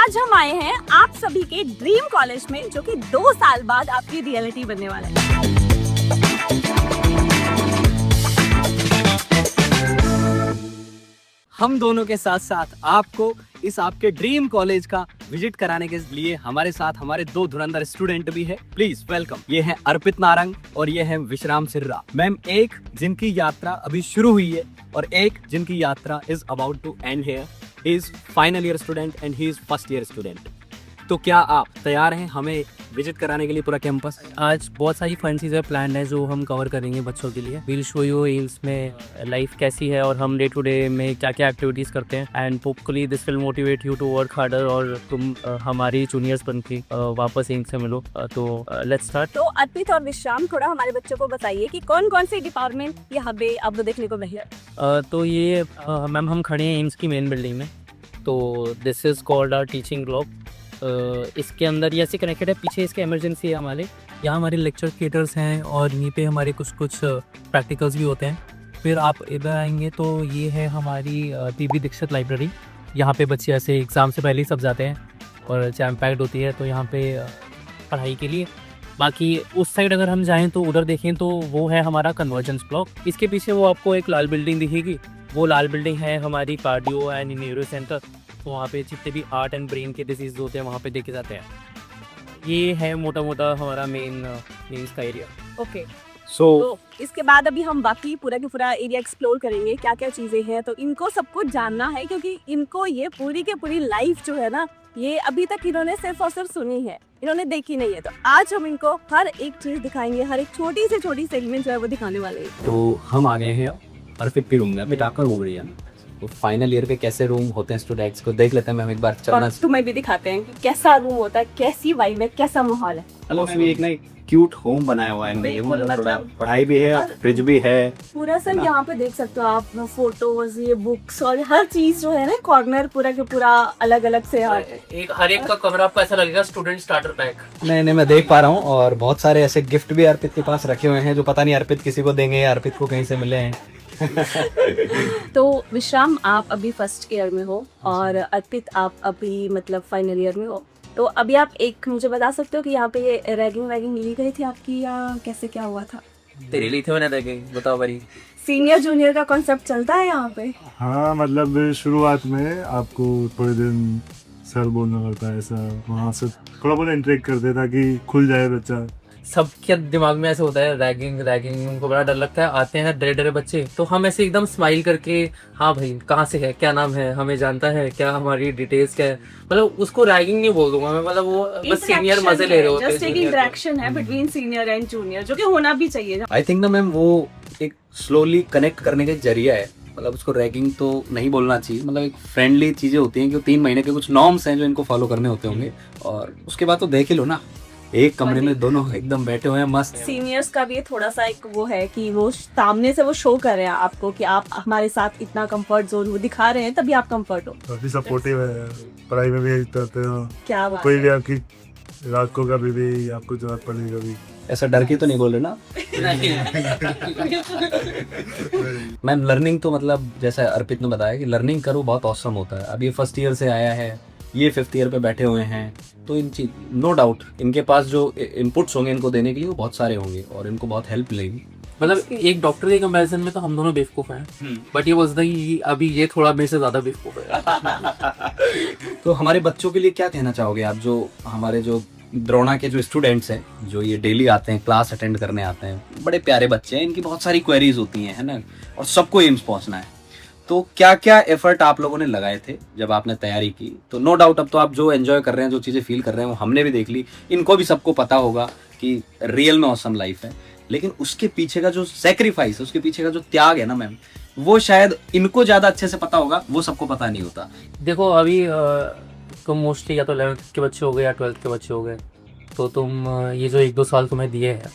आज हम आए हैं आप सभी के ड्रीम कॉलेज में, जो कि 2 साल बाद आपकी रियलिटी बनने वाला है। हम दोनों के साथ साथ आपको इस आपके ड्रीम कॉलेज का विजिट कराने के लिए हमारे साथ हमारे 2 धुरंधर स्टूडेंट भी है। Please welcome. ये है अर्पित नारंग और ये है विश्राम सिर्रा मैम। एक जिनकी यात्रा अभी शुरू हुई है और एक जिनकी यात्रा is about to end here. He is final year student and he is first year student. तो क्या आप तैयार हैं हमें विजिट कराने के लिए पूरा कैंपस? आज बहुत सारी फन चीज़ें प्लान है जो हम कवर करेंगे बच्चों के लिए। विल शो यू एम्स में लाइफ कैसी है और हम डे टू डे में क्या क्या एक्टिविटीज़ करते हैं and hopefully this will motivate you to work harder और तुम हमारी जूनियर्स बन के वापस एम्स से मिलो। तो लेट्स स्टार्ट। तो अर्पित और विश्राम, थोड़ा हमारे बच्चों को बताइए कि कौन कौन से डिपार्टमेंट यहाँ पे आपको देखने को मिले। तो ये मैम हम खड़े हैं एम्स की मेन बिल्डिंग में। तो this is called our teaching block. इसके अंदर ये ऐसे कनेक्टेड है, पीछे इसके इमरजेंसी है हमारे। यहाँ हमारे लेक्चर थिएटर्स हैं और यहीं पे हमारे कुछ प्रैक्टिकल्स भी होते हैं। फिर आप इधर आएंगे तो ये है हमारी पीबी दीक्षित लाइब्रेरी। यहाँ पे बच्चे ऐसे एग्ज़ाम से पहले ही सब जाते हैं और जैम पैक्ड होती है तो यहाँ पे पढ़ाई के लिए। बाकी उस साइड अगर हम जाएँ तो उधर देखें तो वो है हमारा कन्वर्जेंस ब्लॉक। इसके पीछे वो आपको एक लाल बिल्डिंग दिखेगी, वो लाल बिल्डिंग है हमारी कार्डियो एंड न्यूरो सेंटर। तो वहाँ पे जितने भी हार्ट एंड ब्रेन के डिजीज़ होते हैं वहाँ पे देखे जाते हैं। ये है मोटा मोटा हमारा मेन का एरिया। ओके, सो तो इसके बाद अभी हम बाकी पूरा के पूरा एरिया एक्सप्लोर करेंगे, क्या क्या चीजें हैं। तो इनको सब कुछ जानना है क्योंकि इनको ये पूरी के पूरी लाइफ जो है ना, ये अभी तक इन्होंने सिर्फ और सिर्फ सुनी है, इन्होंने देखी नहीं है। तो आज हम इनको हर एक चीज दिखाएंगे, हर एक छोटी से छोटी सेगमेंट जो है वो दिखाने वाले हैं। तो हम आ गए हैं अर्पित के रूम में। अभी डाकर घूम रही है। तो फाइनल ईयर के कैसे रूम होते हैं स्टूडेंट्स को देख लेते हैं मैम एक बार। चलना और तुम्हें भी दिखाते हैं कि कैसा रूम होता है, कैसी वाइब है, कैसा माहौल है। मैम एक ना क्यूट होम बनाया हुआ है। बिल्कुल, मतलब पढ़ाई भी है, फ्रिज भी है पूरा सर। यहाँ पे देख सकते हो आप फोटोज, ये बुक्स और हर चीज जो है ना, कॉर्नर पूरा के पूरा अलग अलग से एक हर एक का कमरा आपको ऐसा लगेगा स्टूडेंट स्टार्टर पैक। नहीं मैं देख पा रहा हूँ। और बहुत सारे ऐसे गिफ्ट भी अर्पित के पास रखे हुए हैं जो पता नहीं अर्पित किसी को देंगे या अर्पित को कहीं से मिले हैं। तो विश्राम, आप अभी फर्स्ट ईयर में हो और अर्पित आप अभी मतलब फाइनल ईयर में हो। तो अभी आप एक मुझे बता सकते हो कि यहाँ पे ये रैगिंग वैगिंग ली गई थी आपकी या कैसे क्या हुआ था? तेरे लिए थे मैंने देखे, बताओ भाई। सीनियर जूनियर का कॉन्सेप्ट चलता है यहाँ पे? हाँ, मतलब शुरुआत में आपको थोड़े दिन सर बोलना पड़ता है, ऐसा वहाँ से थोड़ा बहुत इंटरेक्ट करते ताकि खुल जाए बच्चा। सबके दिमाग में ऐसे होता है रैगिंग उनको बड़ा डर लगता है। आते हैं डरे डरे बच्चे, तो हम ऐसे एकदम स्माइल करके, हाँ भाई कहाँ से है, क्या नाम है, हमें जानता है क्या, हमारी डिटेल्स क्या है, मतलब उसको रैगिंग नहीं बोल दूंगा मैं, मतलब वो बस सीनियर मजे ले रहे होते हैं। जस्ट एक इंटरेक्शन है बिटवीन सीनियर एंड जूनियर, जो कि होना भी चाहिए। आई थिंक ना मैम वो एक स्लोली कनेक्ट करने का जरिया है। मतलब उसको रैगिंग तो नहीं बोलना चाहिए, मतलब एक फ्रेंडली चीजें होती हैं कि 3 महीने के कुछ नॉर्म्स हैं जो इनको फॉलो करने होते होंगे। और उसके बाद तो देख ही लो ना, एक कमरे में दोनों एकदम बैठे हुए हैं मस्त। सीनियर्स का भी थोड़ा सा एक वो है कि वो सामने से वो शो कर रहे हैं आपको कि आप हमारे साथ इतना कंफर्ट जोन वो दिखा रहे हैं, तभी आप कंफर्ट हो। काफी सपोर्टिव है, पढ़ाई में भी हेल्प करते हो। क्या बात कोई भी आपकी रात को कभी भी आपको जरूरत पड़ेगी कभी। ऐसा डर के तो नहीं बोल रहे ना? मैम लर्निंग तो मतलब जैसा अर्पित ने बताया कि लर्निंग करो बहुत ऑसम होता है। अब ये फर्स्ट ईयर से आया है, ये 5th ईयर पे बैठे हुए हैं, तो इन चीज नो डाउट इनके पास जो इनपुट्स होंगे इनको देने के लिए वो बहुत सारे होंगे और इनको बहुत हेल्प मिलेगी। मतलब एक डॉक्टर के कंपैरिजन में तो हम दोनों बेवकूफ हैं, बट ये बोलता है कि अभी ये थोड़ा मेरे से ज्यादा बेवकूफ है। तो हमारे बच्चों के लिए क्या कहना चाहोगे आप, जो हमारे जो द्रोणा के जो स्टूडेंट्स हैं, जो ये डेली आते हैं, क्लास अटेंड करने आते हैं, बड़े प्यारे बच्चे हैं, इनकी बहुत सारी क्वेरीज होती हैं, है ना, और सबको एम्स पहुंचना है। तो क्या क्या एफर्ट आप लोगों ने लगाए थे जब आपने तैयारी की? तो नो डाउट अब तो आप जो एंजॉय कर रहे हैं, जो चीज़ें फील कर रहे हैं, वो हमने भी देख ली, इनको भी सबको पता होगा कि रियल में ऑसम लाइफ है। लेकिन उसके पीछे का जो सेक्रीफाइस है, उसके पीछे का जो त्याग है ना मैम, वो शायद इनको ज़्यादा अच्छे से पता होगा, वो सबको पता नहीं होता। देखो अभी तुम मोस्टली या तो 11th के बच्चे हो गए या 12th के बच्चे हो गए, तो तुम ये जो 1-2 साल तुम्हें दिए हैं,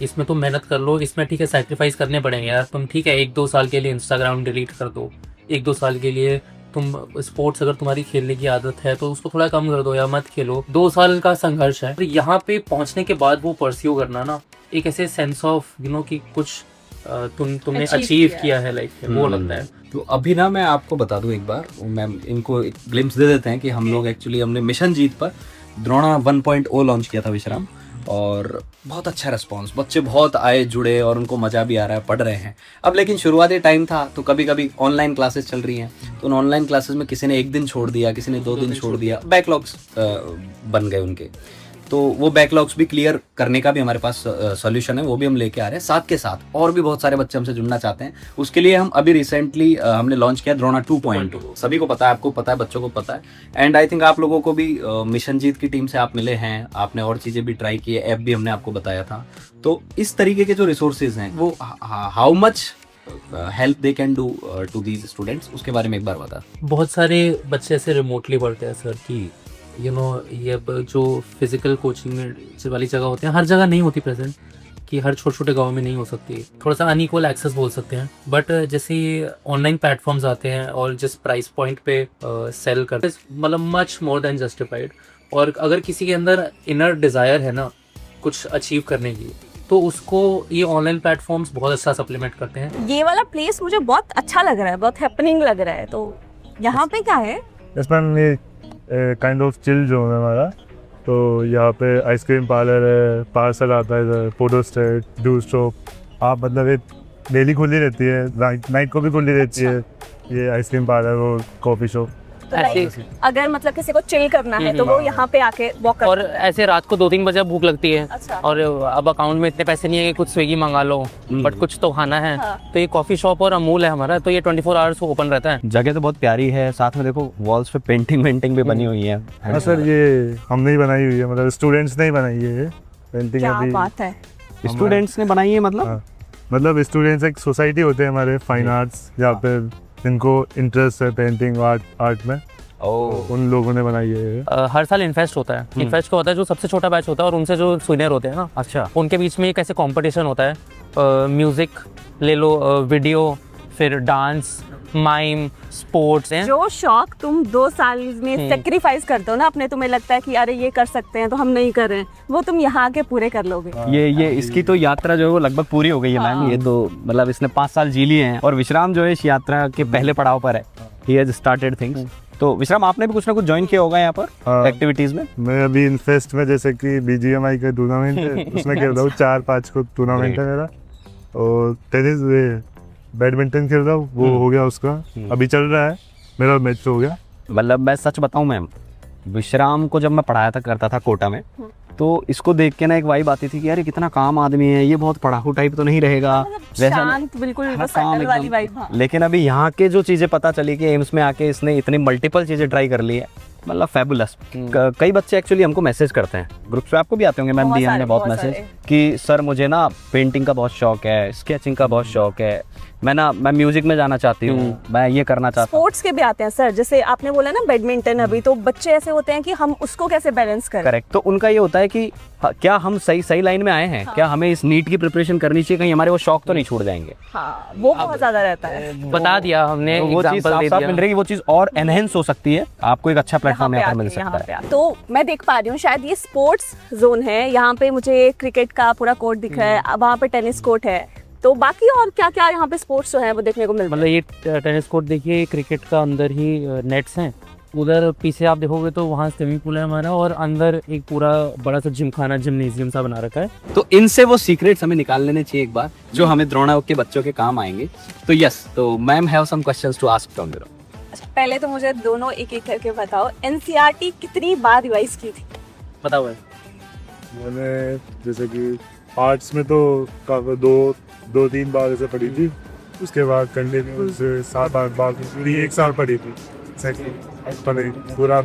इसमें तुम मेहनत कर लो। इसमें ठीक है सैक्रिफाइस करने पड़ेंगे यार। तुम ठीक है 1-2 साल के लिए इंस्टाग्राम डिलीट कर दो, 1-2 साल के लिए तुम स्पोर्ट्स अगर तुम्हारी खेलने की आदत है तो उसको थोड़ा कम कर दो या मत खेलो। 2 साल का संघर्ष है। तो यहाँ पे पहुँचने के बाद वो परस्यू करना ना, एक ऐसे सेंस ऑफ कि कुछ तुमने Achieve अचीव किया किया है लाइफ में, वो लगता है। तो अभी ना मैं आपको बता दूं एक बार, मैम इनको एक ग्लिम्स दे देते हैं कि हम लोग एक्चुअली हमने मिशन जीत पर द्रोणा 1.0 लॉन्च किया था विश्राम, और बहुत अच्छा रिस्पांस, बच्चे बहुत आए जुड़े और उनको मज़ा भी आ रहा है, पढ़ रहे हैं। अब लेकिन शुरुआती टाइम था तो कभी कभी ऑनलाइन क्लासेस चल रही हैं, तो उन ऑनलाइन क्लासेस में किसी ने 1 दिन छोड़ दिया, किसी ने 2 दिन छोड़ दिया, बैकलॉग्स बन गए उनके। तो वो बैकलॉग्स भी क्लियर करने का भी हमारे पास सॉल्यूशन है, वो भी हम लेके आ रहे हैं। साथ के साथ और भी बहुत सारे बच्चे हमसे जुड़ना चाहते हैं, उसके लिए हम अभी रिसेंटली हमने लॉन्च किया द्रोणा 2.2। सभी को पता है, आपको पता है, बच्चों को पता है, एंड आई थिंक आप लोगों को भी मिशन जीत की टीम से आप मिले हैं, आपने और चीज़ें भी ट्राई की है, ऐप भी हमने आपको बताया था। तो इस तरीके के जो रिसोर्सेज हैं वो how much help they can do to these students, उसके बारे में एक बार बता। बहुत सारे बच्चे ऐसे रिमोटली पढ़ते हैं सर कि ये जो फिजिकल कोचिंग वाली जगह होते हैं, हर जगह नहीं होती प्रेजेंट, कि हर छोटे छोटे गाँव में नहीं हो सकती, थोड़ा सा अनइक्वल एक्सेस बोल सकते हैं। बट जैसे ऑनलाइन प्लेटफॉर्म्स आते हैं और जिस प्राइस पॉइंट पे सेल करते हैं, मतलब मच मोर देन जस्टिफाइड। और अगर किसी के अंदर इनर डिज़ायर है ना कुछ अचीव करने की, तो उसको ये ऑनलाइन प्लेटफॉर्म्स बहुत अच्छा सप्लीमेंट करते हैं। ये वाला प्लेस मुझे बहुत अच्छा लग रहा है, बहुत हैपनिंग लग रहा है। तो यहाँ पे क्या है? इसमें ये काइंड ऑफ चिल जोन है हमारा। तो यहाँ पे आइसक्रीम पार्लर है, पार्सल आता है इधर, फोटो स्टेट, जूस शॉप। आप मतलब ये डेली खुली रहती है, नाइट को भी खुली रहती है ये आइसक्रीम पार्लर और कॉफ़ी शॉप। तो like, अगर मतलब किसी को चिल करना है तो वो यहाँ पे आके वॉक कर। और ऐसे रात को 2-3 बजे भूख लगती है, अच्छा। और अब अकाउंट में इतने पैसे नहीं है कि कुछ स्विगी मंगा लो, बट कुछ तो खाना है। हाँ। तो ये कॉफी शॉप और अमूल है हमारा, तो ये 24 आवर्स ओपन रहता है। जगह तो बहुत प्यारी है, साथ में देखो वॉल्स पे पेंटिंग भी बनी हुई है। हाँ सर, ये हमने ही बनाई हुई है, मतलब स्टूडेंट्स ने ही बनाई है ये पेंटिंग। क्या अभी बात है। स्टूडेंट्स ने बनाई है मतलब? हाँ, मतलब स्टूडेंट्स एक सोसाइटी होते हैं हमारे फाइन आर्ट्स, यहाँ पे जिनको इंटरेस्ट है पेंटिंग आर्ट में, उन लोगों ने बनाई है। हर साल इन्फेस्ट होता है। इन्फेस्ट को होता है जो सबसे छोटा बैच होता है और उनसे जो सीनियर होते हैं ना, अच्छा, उनके बीच में एक ऐसे कंपटीशन होता है। म्यूजिक ले लो, वीडियो, फिर डांस, माइम, स्पोर्ट्स हैं। जो शौक तुम 2 साल में सेक्रीफाइस करते हो ना अपने, तुम्हें लगता है कि अरे ये कर सकते हैं तो हम नहीं कर रहे हैं, वो तुम यहाँ आके पूरे कर लोगे। ये इसकी तो यात्रा जो है वो लगभग पूरी हो गई है मैम। ये तो मतलब इसने 5 साल जी लिए हैं, और विश्राम जो है इस यात्रा के पहले पड़ाव पर है। He has started things. तो विश्राम, आपने भी कुछ ना कुछ ज्वाइन किया होगा यहाँ पर एक्टिविटीज में? मैं अभी इनफेस्ट में, जैसे कि BGMI का टूर्नामेंट है उसमें खेल रहा हूँ, 4-5 को टूर्नामेंट है मेरा। और टेनिस, बैडमिंटन खेल रहा हूँ, वो हो गया उसका, अभी चल रहा है, मेरा मैच हो गया। मतलब मैं सच बताऊं मैम, विश्राम को जब मैं पढ़ाया करता था कोटा में, तो इसको देख के ना एक वाइब आती थी कि यार ये कितना काम आदमी है, ये बहुत पढ़ाकू टाइप तो नहीं रहेगा, वैसा शांत, बिल्कुल हाँ, सेटल वाली वाइब। हाँ। लेकिन अभी यहाँ के जो चीज़ें पता चली कि एम्स में आके इसने इतनी मल्टीपल चीज़ें ट्राई कर ली है, मतलब फैबुलस। कई बच्चे एक्चुअली हमको मैसेज करते हैं, ग्रुप्स पे आपको भी आते होंगे मैम, दिया है बहुत मैसेज कि सर मुझे ना पेंटिंग का बहुत शौक है, स्केचिंग का बहुत शौक है, मैं म्यूजिक में जाना चाहती हूँ, मैं ये करना चाहता हूँ। स्पोर्ट्स के भी आते हैं सर, जैसे आपने बोला ना बैडमिंटन, अभी तो बच्चे ऐसे होते हैं कि हम उसको कैसे बैलेंस करें। करेक्ट। तो उनका ये होता है कि क्या हम सही लाइन में आए हैं, क्या हमें इस नीट की प्रिपरेशन करनी चाहिए, कहीं हमारे वो शौक तो नहीं छूट जाएंगे। हाँ, वो बहुत ज्यादा रहता है। बता दिया हमने, तो वो चीज साफ मिल रही है, वो चीज और एनहेंस हो सकती है, आपको एक अच्छा प्लेटफॉर्म यहाँ पर मिल सकता है। तो मैं देख पा रही हूँ शायद ये स्पोर्ट्स जोन है, यहाँ पे मुझे क्रिकेट का पूरा कोर्ट दिख रहा है, वहाँ पे टेनिस कोर्ट है, तो बाकी और क्या क्या यहाँ पे स्पोर्ट्स जो है वो देखने को मिलता है? मतलब ये टेनिस कोर्ट देखिए, क्रिकेट का अंदर ही नेट्स हैं, उधर पीछे आप देखोगे तो वहाँ स्विमिंग पूल है हमारा, और अंदर एक पूरा बड़ा सा जिम खाना, जिमनेजियम सा बना रखा है। तो इनसे वो सीक्रेट्स हमें निकाल लेने चाहिए एक बार, जो हमें द्रोणा के बच्चों के काम आएंगे। तो यस, तो ma'am have some questions to ask from you. अच्छा, पहले तो मुझे दोनों एक एक करके बताओ, NCERT कितनी बार रिवाइज की थी? बताओ। मैंने जैसे कि आर्ट्स में तो 2-3 बार ऐसे पढ़ी थी, उसके बाद कंटिन्यू 7-8 बार पूरी 1 साल पढ़ी थी पूरा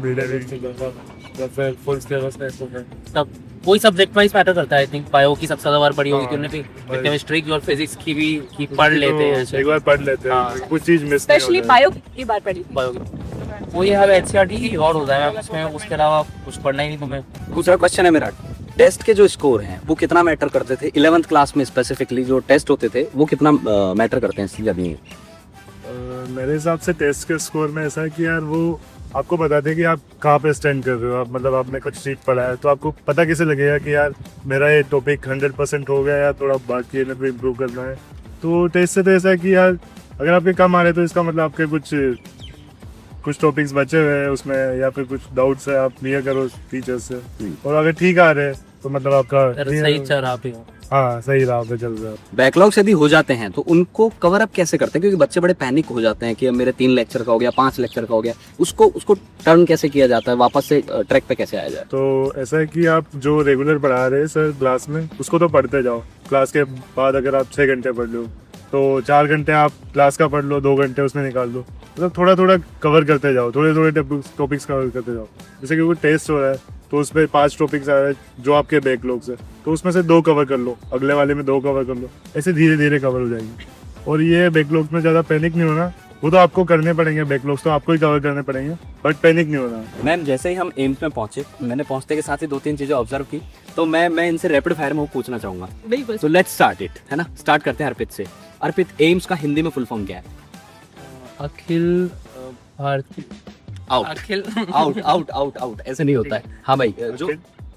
तब कोई सब्जेक्ट वाइज मैटर करता है। आई थिंक बायो की सबसे ज्यादा बार पढ़ी होगी तुमने भी, केमिस्ट्री की और फिजिक्स की भी पढ़ लेते हैं ऐसे। एक बार पढ़ लेते हैं, कुछ चीज मिस स्पेशली बायो की बार पढ़ी थी। बायो की वो ये है NCERT ही रिकॉर्ड होता है उसमें, उसके अलावा कुछ पढ़ना ही नहीं तुम्हें। दूसरा क्वेश्चन है मेरा, टेस्ट के जो स्कोर हैं वो कितना मैटर करते थे 11th क्लास में? स्पेसिफिकली जो टेस्ट होते थे वो कितना मैटर करते हैं इसलिए? मेरे हिसाब से टेस्ट के स्कोर में ऐसा है कि यार वो आपको बताते हैं कि आप कहाँ पे स्टैंड कर रहे हो, आप मतलब आपने कुछ सीख पढ़ा है तो आपको पता कैसे लगेगा कि यार मेरा ये टॉपिक 100% हो गया या थोड़ा बाकी है ना तो इम्प्रूव करना है। तो टेस्ट से तो ऐसा है कि यार अगर आपके कम आ रहे हैं तो इसका मतलब आपके कुछ टॉपिक्स बचे हुए हैं उसमें, या फिर कुछ डाउट्स है आप क्लियर करो टीचर से। और अगर ठीक आ रहे हैं तो मतलब आपका सही चल रहा पे। हाँ सही राह पे चल रहा है। बैकलॉग्स यदि हो जाते हैं तो उनको कवर अप कैसे करते हैं, क्योंकि बच्चे बड़े पैनिक हो जाते हैं कि अब मेरे 3 लेक्चर का हो गया, 5 लेक्चर का हो गया, उसको टर्न कैसे किया जाता है, वापस से ट्रैक पे कैसे आया जाए? तो ऐसा है कि आप जो रेगुलर पढ़ा रहे हैं सर क्लास में उसको तो पढ़ते जाओ। क्लास के बाद अगर आप 6 घंटे पढ़ लो तो 4 घंटे आप क्लास का पढ़ लो, 2 घंटे उसमें निकाल लो। मतलब थोड़ा थोड़ा कवर करते जाओ, थोड़े थोड़े टॉपिक्स कवर करते जाओ। जैसे कि कोई टेस्ट हो रहा है तो उसमें 5 टॉपिक्स आ रहे हैं जो आपके बैकलॉग्स है, तो उसमें से 2 कवर कर लो, अगले वाले में 2 कवर कर लो, ऐसे धीरे धीरे कवर हो जाएंगे। और ये बैकलॉग्स में ज़्यादा पैनिक नहीं होना, वो तो आपको करने पड़ेंगे, बैकलॉग्स तो आपको ही कवर करने पड़ेंगे, बट पैनिक नहीं होना। मैम जैसे ही हम एम्स में पहुंचे, मैंने पहुंचते के साथ ही 2-3 चीजें ऑब्जर्व की, तो मैं इनसे रैपिड फायर में वो पूछना चाहूंगा। बिल्कुल। तो लेट्स स्टार्ट इट, है ना। स्टार्ट करते हैं अर्पित से। अर्पित, एम्स का हिंदी में फुल फॉर्म क्या है? अखिल भारतीय आउट अखिल आउट आउट आउट आउट, ऐसे नहीं होता है। हाँ भाई, जो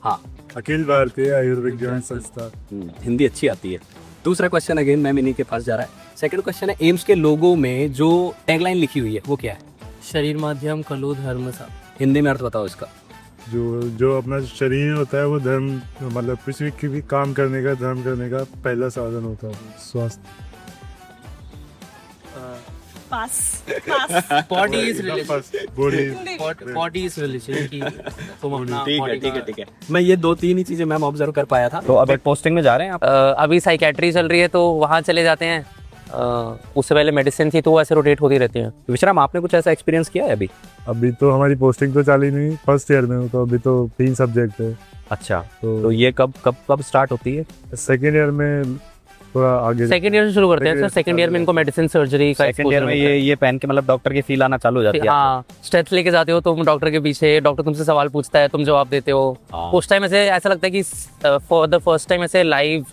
हाँ अखिल भारतीय आयुर्विज्ञान संस्था। हिंदी अच्छी आती है। दूसरा क्वेश्चन अगेन मैम इन्हीं के पास जा रहा है। सेकंड क्वेश्चन है, एम्स के लोगो में जो टैगलाइन लिखी हुई है वो क्या है? शरीर माध्यम कलु धर्म सा। हिंदी में अर्थ बताओ इसका। जो अपना शरीर होता है वो धर्म, मतलब किसी भी काम करने का, धर्म करने का पहला साधन होता है। स्वास्थ्य पास body is relation, body body is relation की तुम अपना ठीक है। मैं ये 2-3 ही चीजें मैम ऑब्जर्व कर पाया था। तो अब एक पोस्टिंग में जा रहे हैं आप? अभी साइकेट्री चल रही है तो वहाँ चले जाते हैं। उससे पहले मेडिसिन थी तो वो ऐसे रोटेट होती रहती है। विश्राम, आपने कुछ ऐसा एक्सपीरियंस किया है अभी? अभी तो हमारी पोस्टिंग तो चाली नहीं, फर्स्ट ईयर में हूँ, तो अभी तो 3 सब्जेक्ट है। अच्छा, तो ये कब स्टार्ट होती है? सेकेंड ईयर में थोड़ा आगे, सेकंड ईयर से शुरू करते हैं सर। सेकंड ईयर में इनको मेडिसिन सर्जरी का सेकंड ईयर में ये पहन के मतलब डॉक्टर की फील आना चालू हो जाती है। हाँ, स्टेप्स लेके जाते हो तुम डॉक्टर के पीछे, डॉक्टर तुमसे सवाल पूछता है, तुम जवाब देते हो। उस टाइम ऐसे ऐसा लगता है कि फॉर द फर्स्ट टाइम ऐसे लाइव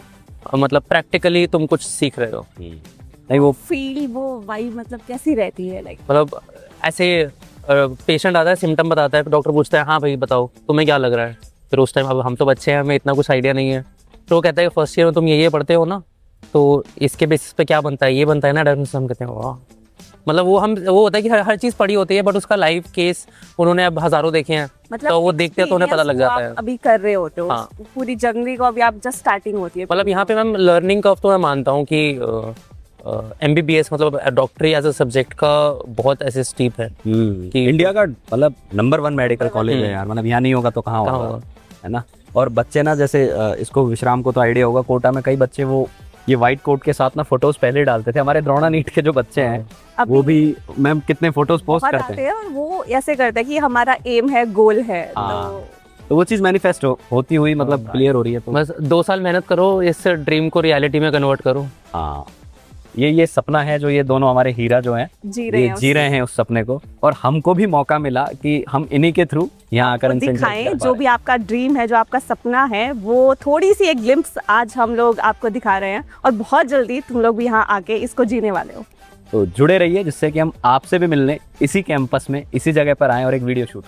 मतलब प्रैक्टिकली तुम कुछ सीख रहे हो। नहीं वो फील, वो वाइब मतलब कैसी रहती है? लाइक मतलब ऐसे पेशेंट आता है, सिम्टम बताता है, डॉक्टर पूछता है हाँ भाई बताओ तुम्हें क्या लग रहा है। फिर उस टाइम अब हम तो बच्चे हैं, हमें इतना कुछ आइडिया नहीं है, तो वो कहता है फर्स्ट ईयर में तुम ये पढ़ते हो ना, तो इसके बेसिस पे क्या बनता है, ये बनता है ना डायग्नोसिस। हम कहते हैं वाह, मतलब वो होता है कि हर चीज़ पढ़ी होती है बट उसका लाइव केस उन्होंने अब हज़ारों देखे हैं, मतलब तो वो देखते हैं तो उन्हें पता लग जाता है। अभी कर रहे होते हो हाँ। पूरी जर्नी को, अभी आप जस्ट स्टार्टिंग होती है। मतलब यहाँ पे मैम लर्निंग कर्व तो मैं मानता हूँ कि MBBS मतलब डॉक्टरी एज अ सब्जेक्ट का बहुत ऐसे स्टीप है कि इंडिया का मतलब नंबर 1 मेडिकल कॉलेज है यार। मतलब यहाँ नहीं होगा तो कहाँ होगा, है ना। और बच्चे ना जैसे इसको विश्राम को तो आइडिया होगा, कोटा में कई बच्चे वो ये व्हाइट कोट के साथ ना फोटोज पहले डालते थे। हमारे द्रोणा नीट के जो बच्चे हैं वो भी मैम कितने फोटोज पोस्ट करते हैं। और वो ऐसे करते हैं कि हमारा एम है, गोल है, तो वो चीज मैनिफेस्ट होती हुई मतलब क्लियर हो रही है। तो बस 2 साल मेहनत करो, इस ड्रीम को रियलिटी में कन्वर्ट करो। हाँ, ये सपना है जो ये दोनों हमारे हीरा जो हैं जी रहे हैं उस सपने को। और हमको भी मौका मिला कि हम इन्हीं के थ्रू यहाँ आकर दिखाएं जो भी आपका ड्रीम है, जो आपका सपना है, वो थोड़ी सी एक ग्लिम्प्स आज हम लोग आपको दिखा रहे हैं। और बहुत जल्दी तुम लोग भी यहाँ आके इसको जीने वाले हो। तो जुड़े रहिए जिससे कि हम आपसे भी मिलने इसी कैंपस में इसी जगह पर आए और एक वीडियो शूट